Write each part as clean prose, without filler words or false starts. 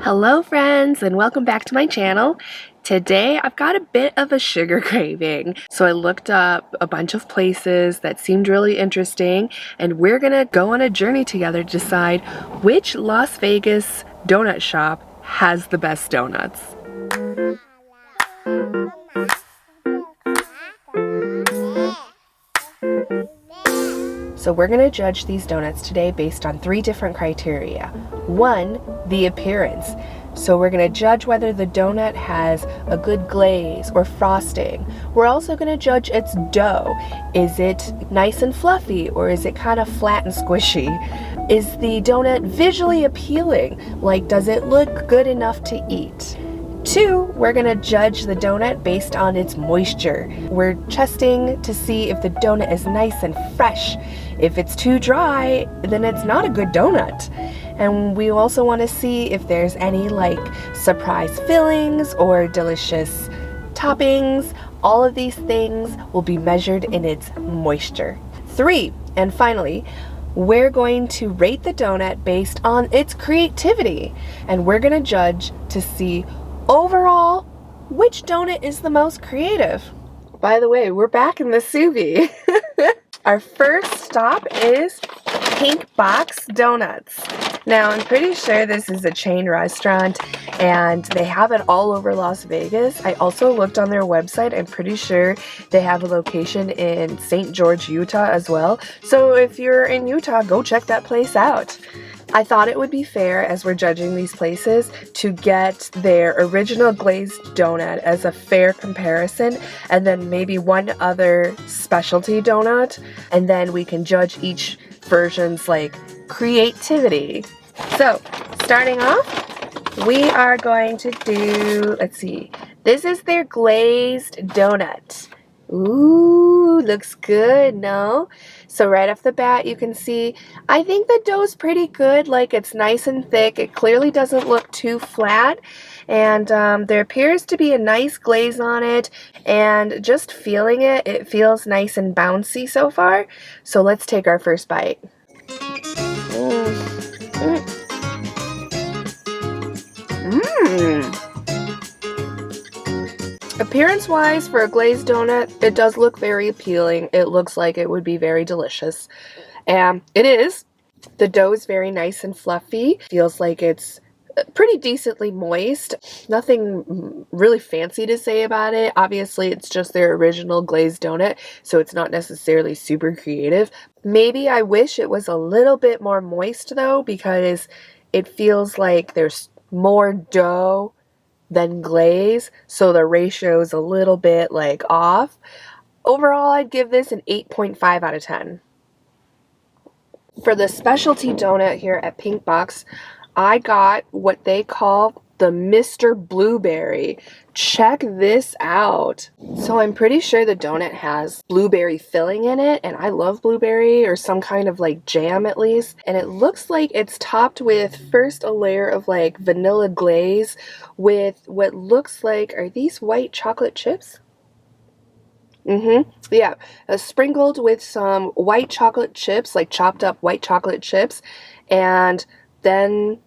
Hello friends and welcome back to my channel. Today I've got a bit of a sugar craving, so I looked up a bunch of places that seemed really interesting and we're gonna go on a journey together to decide which Las Vegas donut shop has the best donuts. So we're going to judge these donuts today based on 3 different criteria. 1, the appearance. So we're going to judge whether the donut has a good glaze or frosting. We're also going to judge its dough. Is it nice and fluffy or is it kind of flat and squishy? Is the donut visually appealing? Like, does it look good enough to eat? 2, we're going to judge the donut based on its moisture. We're testing to see if the donut is nice and fresh. If it's too dry, then it's not a good donut. And we also want to see if there's any surprise fillings or delicious toppings. All of these things will be measured in its moisture. 3, and finally, we're going to rate the donut based on its creativity. And we're going to judge to see overall which donut is the most creative. By the way, we're back in the sous vide. Our first stop is Pink Box Donuts. Now, I'm pretty sure this is a chain restaurant and they have it all over Las Vegas. I also looked on their website. I'm pretty sure they have a location in St. George, Utah as well. So if you're in Utah, go check that place out. I thought it would be fair, as we're judging these places, to get their original glazed donut as a fair comparison, and then maybe one other specialty donut, and then we can judge each version's creativity. So, starting off, we are going to do, let's see, this is their glazed donut. Ooh, looks good, no? So right off the bat, you can see, I think the dough's pretty good. It's nice and thick. It clearly doesn't look too flat. And there appears to be a nice glaze on it. And just feeling it, it feels nice and bouncy so far. So let's take our first bite. Appearance-wise, for a glazed donut, it does look very appealing. It looks like it would be very delicious. And it is. The dough is very nice and fluffy. Feels like it's pretty decently moist. Nothing really fancy to say about it. Obviously, it's just their original glazed donut, so it's not necessarily super creative. Maybe I wish it was a little bit more moist, though, because it feels like there's more dough than glaze, so the ratio is a little bit off. Overall, I'd give this an 8.5 out of 10. For the specialty donut here at Pink Box, I got what they call the Mr. Blueberry. Check this out. So I'm pretty sure the donut has blueberry filling in it, and I love blueberry, or some kind of jam at least. And it looks like it's topped with first a layer of vanilla glaze with what looks like, are these white chocolate chips? Yeah, sprinkled with some white chocolate chips, chopped up white chocolate chips, and then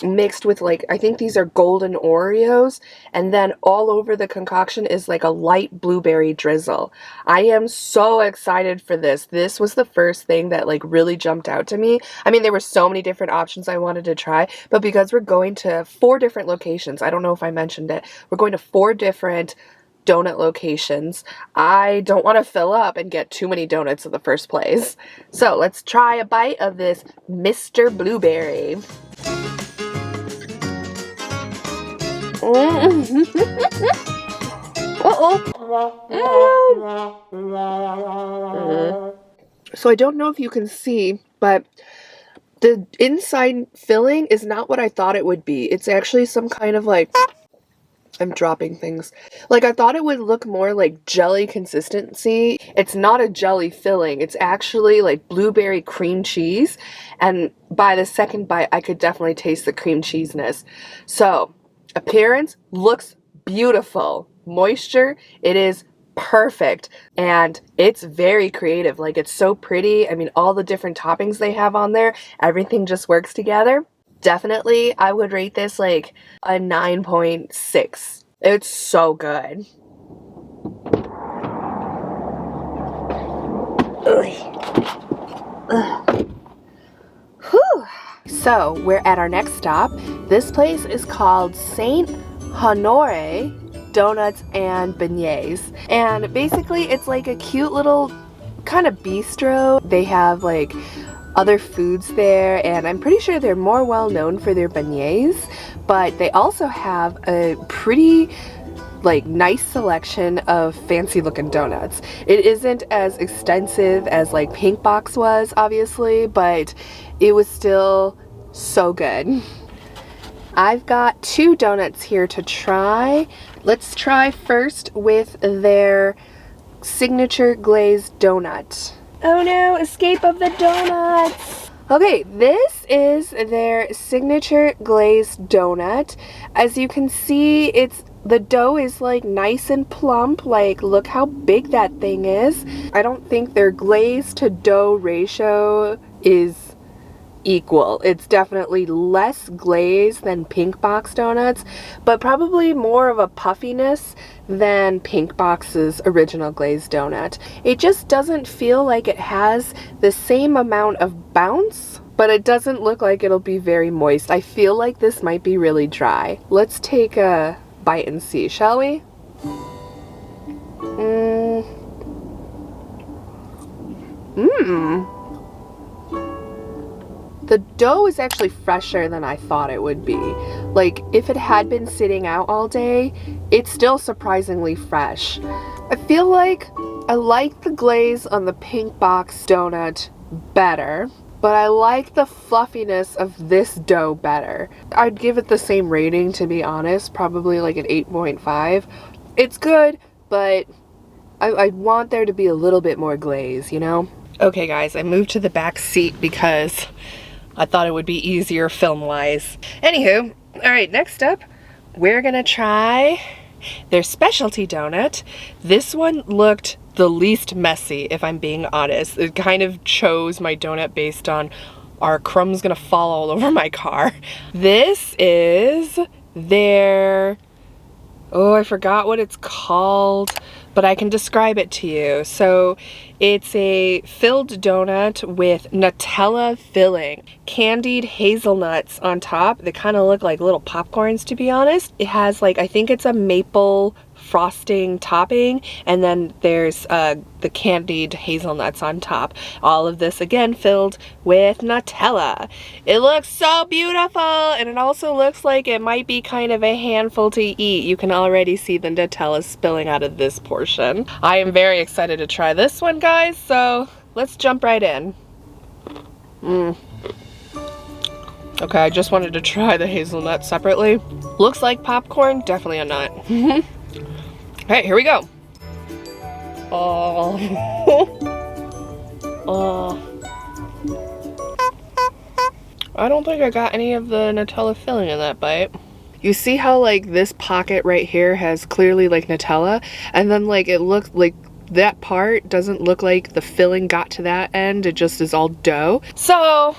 mixed with I think these are golden Oreos, and then all over the concoction is a light blueberry drizzle. I am so excited for this. This was the first thing that really jumped out to me. I mean, there were so many different options I wanted to try, but because we're going to 4 different locations, I don't know if I mentioned it, we're going to 4 different donut locations. I don't want to fill up and get too many donuts in the first place. So let's try a bite of this Mr. Blueberry. So I don't know if you can see, but the inside filling is not what I thought it would be. It's actually some kind of I'm dropping things. I thought it would look more like jelly consistency. It's not a jelly filling. It's actually blueberry cream cheese. And by the second bite, I could definitely taste the cream cheesiness. So, appearance looks beautiful. Moisture, it is perfect. And it's very creative. It's so pretty. I mean, all the different toppings they have on there, everything just works together. Definitely, I would rate this like a 9.6. It's so good. Ugh. Whew. So we're at our next stop. This place is called Saint Honore Donuts and Beignets. And basically it's like a cute little kind of bistro. They have like other foods there, and I'm pretty sure they're more well known for their beignets, but they also have a pretty like nice selection of fancy looking donuts. It isn't as extensive as like Pink Box was, obviously, but it was still so good. I've got 2 donuts here to try. Let's try first with their signature glazed donut. Oh no, escape of the donuts! Okay, this is their signature glazed donut. As you can see, the dough is like nice and plump. Like, look how big that thing is. I don't think their glaze to dough ratio is equal. It's definitely less glaze than Pink Box donuts, but probably more of a puffiness than Pink Box's original glazed donut. It just doesn't feel like it has the same amount of bounce, but it doesn't look like it'll be very moist. I feel like this might be really dry. Let's take a bite and see, shall we? The dough is actually fresher than I thought it would be. Like, if it had been sitting out all day, it's still surprisingly fresh. I feel like I like the glaze on the Pink Box donut better, but I like the fluffiness of this dough better. I'd give it the same rating, to be honest, probably like an 8.5. It's good, but I want there to be a little bit more glaze, you know? Okay guys, I moved to the back seat because I thought it would be easier film-wise. Anywho, alright, next up, we're gonna try their specialty donut. This one looked the least messy, if I'm being honest. It kind of chose my donut based on, are crumbs gonna fall all over my car? This is their, oh, I forgot what it's called, but I can describe it to you. So it's a filled donut with Nutella filling, candied hazelnuts on top. They kind of look like little popcorns, to be honest. It has like, I think it's a maple frosting topping, and then there's the candied hazelnuts on top. All of this again filled with Nutella. It looks so beautiful, and it also looks like it might be kind of a handful to eat. You can already see the Nutella spilling out of this portion. I am very excited to try this one, guys, so let's jump right in. Okay, I just wanted to try the hazelnut separately. Looks like popcorn, definitely a nut. Alright, here we go. Oh. Oh. I don't think I got any of the Nutella filling in that bite. You see how like this pocket right here has clearly like Nutella, and then like it looks like that part doesn't look like the filling got to that end, it just is all dough. So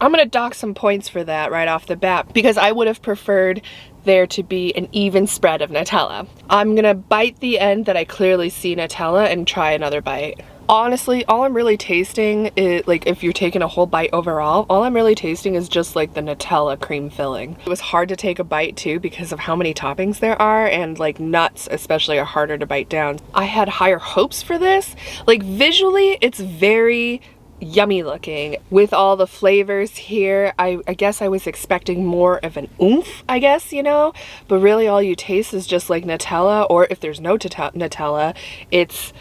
I'm gonna dock some points for that right off the bat because I would have preferred there to be an even spread of Nutella. I'm gonna bite the end that I clearly see Nutella and try another bite. Honestly, all I'm really tasting is, like, if you're taking a whole bite overall, all I'm really tasting is just like the Nutella cream filling. It was hard to take a bite too because of how many toppings there are, and like nuts especially are harder to bite down. I had higher hopes for this. Like visually, it's very yummy looking with all the flavors here. I guess I was expecting more of an oomph, I guess, you know, but really all you taste is just like Nutella, or if there's no Nutella, it's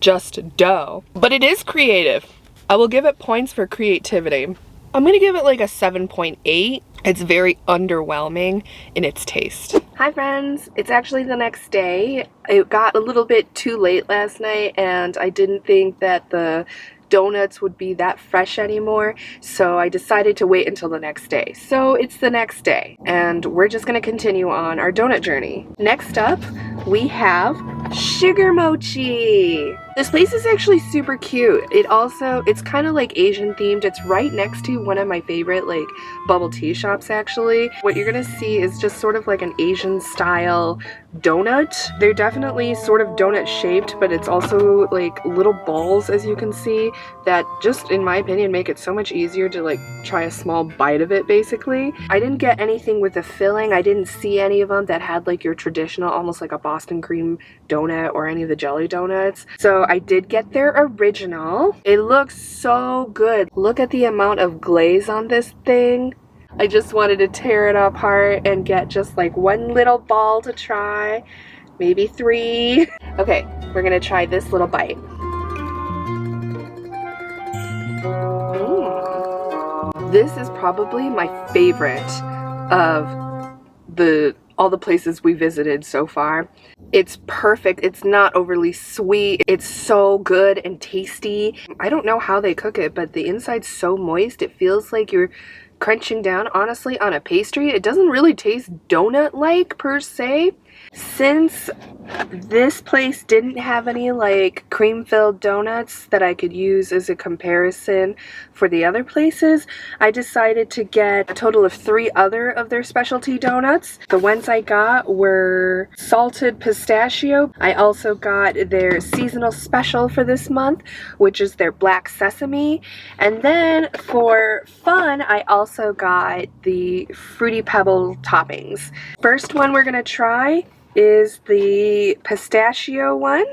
just dough. But it is creative. I will give it points for creativity. I'm gonna give it like a 7.8. It's very underwhelming in its taste. Hi friends, it's actually the next day. It got a little bit too late last night and I didn't think that the donuts would be that fresh anymore, so I decided to wait until the next day. So it's the next day and we're just gonna continue on our donut journey. Next up we have sugar mochi. This place is actually super cute. It's kind of like Asian themed. It's right next to one of my favorite like bubble tea shops actually. What you're gonna see is just sort of like an Asian style donut. They're definitely sort of donut shaped, but it's also like little balls, as you can see, that just in my opinion make it so much easier to like try a small bite of it basically. I didn't get anything with the filling. I didn't see any of them that had like your traditional, almost like a Boston cream donut or any of the jelly donuts. So I did get their original. It looks so good. Look at the amount of glaze on this thing. I just wanted to tear it apart and get just like one little ball to try, maybe 3. Okay, we're gonna try this little bite. This is probably my favorite of all the places we visited so far. It's perfect. It's not overly sweet. It's so good and tasty. I don't know how they cook it, but the inside's so moist. It feels like you're crunching down, honestly, on a pastry. It doesn't really taste donut-like per se. Since this place didn't have any like cream-filled donuts that I could use as a comparison for the other places, I decided to get a total of 3 other of their specialty donuts. The ones I got were salted pistachio. I also got their seasonal special for this month, which is their black sesame. And then for fun, I also got the Fruity Pebble toppings. First one we're gonna try is the pistachio one.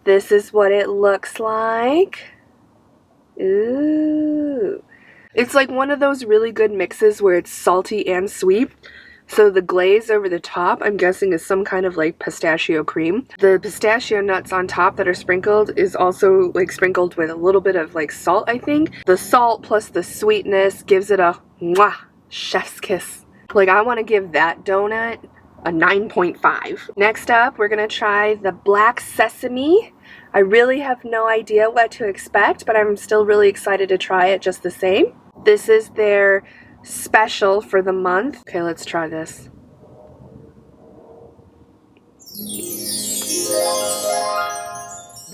This is what it looks like. Ooh. It's like one of those really good mixes where it's salty and sweet. So the glaze over the top, I'm guessing, is some kind of like pistachio cream. The pistachio nuts on top that are sprinkled is also like sprinkled with a little bit of like salt, I think. The salt plus the sweetness gives it a mwah, chef's kiss. Like, I want to give that donut a 9.5. Next up, we're gonna try the black sesame. I really have no idea what to expect, but I'm still really excited to try it just the same. This is their special for the month. Okay, let's try this.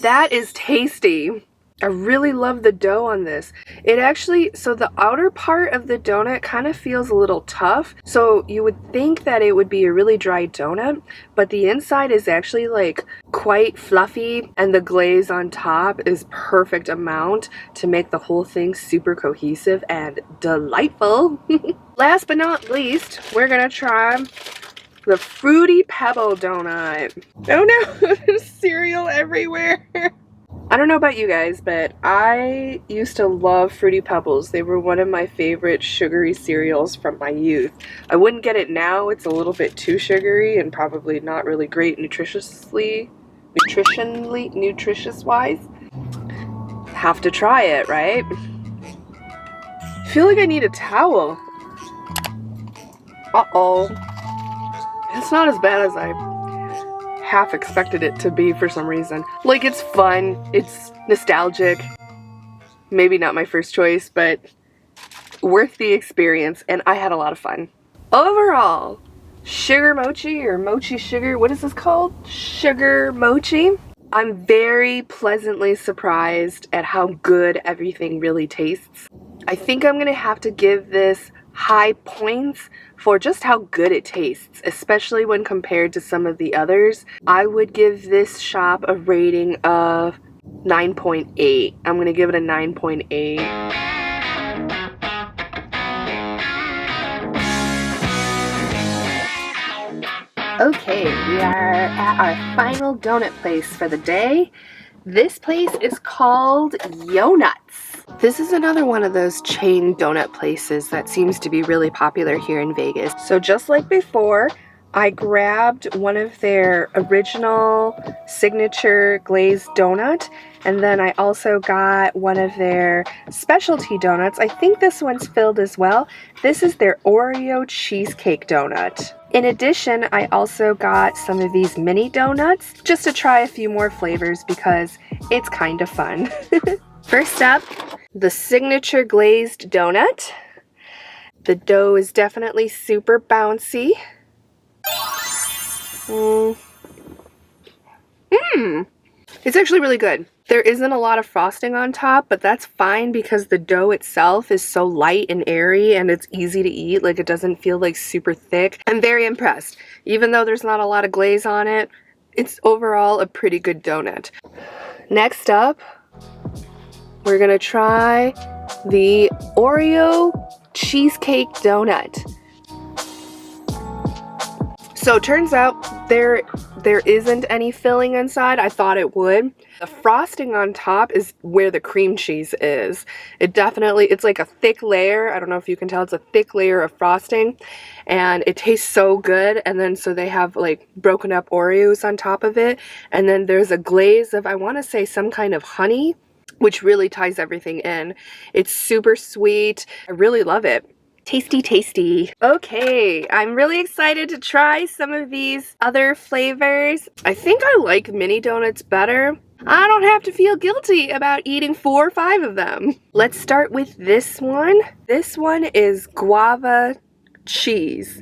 That is tasty. I really love the dough on this. It actually, so the outer part of the donut kind of feels a little tough. So you would think that it would be a really dry donut, but the inside is actually like quite fluffy, and the glaze on top is perfect amount to make the whole thing super cohesive and delightful. Last but not least, we're gonna try the Fruity Pebble donut. Oh no, there's cereal everywhere. I don't know about you guys, but I used to love Fruity Pebbles. They were one of my favorite sugary cereals from my youth. I wouldn't get it now. It's a little bit too sugary and probably not really great nutrition-wise. Have to try it, right? I feel like I need a towel. Uh-oh. It's not as bad as I half expected it to be for some reason. Like, it's fun, it's nostalgic, maybe not my first choice, but worth the experience, and I had a lot of fun. Overall, sugar mochi or mochi sugar, what is this called? Sugar mochi. I'm very pleasantly surprised at how good everything really tastes. I think I'm gonna have to give this high points for just how good it tastes, especially when compared to some of the others. I would give this shop a rating of 9.8. I'm gonna give it a 9.8. Okay, we are at our final donut place for the day. This place is called Yo-Nuts. This is another one of those chain donut places that seems to be really popular here in Vegas. So just like before, I grabbed one of their original signature glazed donut, and then I also got one of their specialty donuts. I think this one's filled as well. This is their Oreo cheesecake donut. In addition, I also got some of these mini donuts just to try a few more flavors because it's kind of fun. First up, the signature glazed donut. The dough is definitely super bouncy. It's actually really good. There isn't a lot of frosting on top, but that's fine because the dough itself is so light and airy and it's easy to eat. Like, it doesn't feel like super thick. I'm very impressed. Even though there's not a lot of glaze on it, it's overall a pretty good donut. Next up, we're gonna try the Oreo cheesecake donut. So it turns out there isn't any filling inside. I thought it would. The frosting on top is where the cream cheese is. It's like a thick layer. I don't know if you can tell, it's a thick layer of frosting and it tastes so good. And then so they have like broken up Oreos on top of it. And then there's a glaze of, I want to say, some kind of honey, which really ties everything in. It's super sweet. I really love it. Tasty, tasty. Okay, I'm really excited to try some of these other flavors. I think I like mini donuts better. I don't have to feel guilty about eating 4 or 5 of them. Let's start with this one. This one is guava cheese.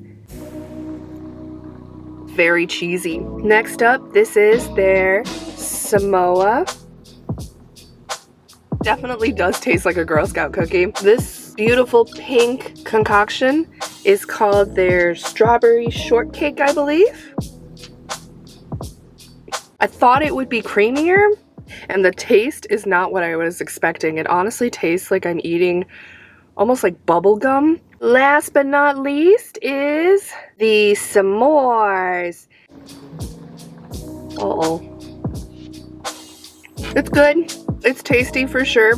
Very cheesy. Next up, this is their Samoa. Definitely does taste like a Girl Scout cookie. This beautiful pink concoction is called their strawberry shortcake, I believe. I thought it would be creamier, and the taste is not what I was expecting. It honestly tastes like I'm eating almost like bubble gum. Last but not least is the s'mores. Uh-oh. It's good. It's tasty for sure.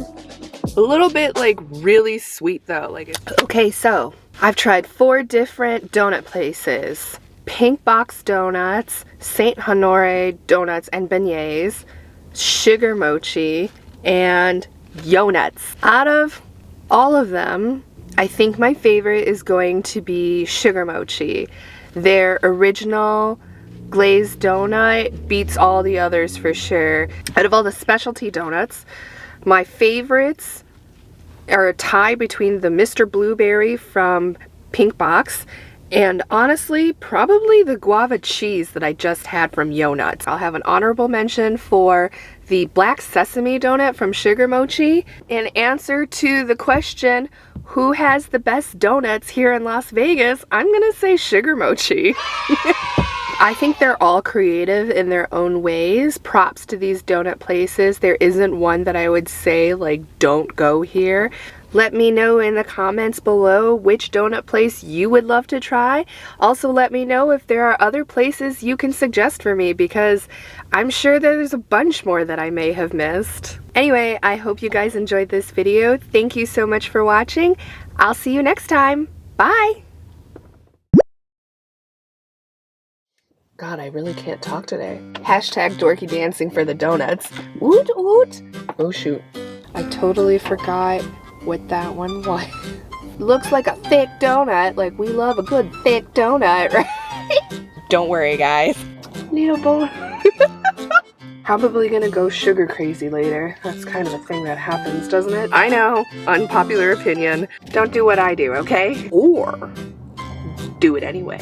A little bit like really sweet though. Okay, so I've tried 4 different donut places. Pink Box Donuts, Saint Honore Donuts and Beignets, Sugar Mochi, and Yo-Nuts. Out of all of them, I think my favorite is going to be Sugar Mochi. Their original glazed donut beats all the others for sure. Out of all the specialty donuts, my favorites are a tie between the Mr. Blueberry from Pink Box and honestly probably the guava cheese that I just had from Yo-Nuts. I'll have an honorable mention for the black sesame donut from Sugar Mochi. In answer to the question, who has the best donuts here in Las Vegas, I'm gonna say Sugar Mochi. I think they're all creative in their own ways. Props to these donut places. There isn't one that I would say like don't go here. Let me know in the comments below which donut place you would love to try. Also let me know if there are other places you can suggest for me because I'm sure there's a bunch more that I may have missed. Anyway, I hope you guys enjoyed this video. Thank you so much for watching. I'll see you next time. Bye! God, I really can't talk today. Hashtag dorky dancing for the donuts. Woot woot! Oh shoot. I totally forgot what that one was. Looks like a thick donut. Like, we love a good thick donut, right? Don't worry, guys. Need a bowl. Probably gonna go sugar crazy later. That's kind of a thing that happens, doesn't it? I know. Unpopular opinion. Don't do what I do, okay? Or do it anyway.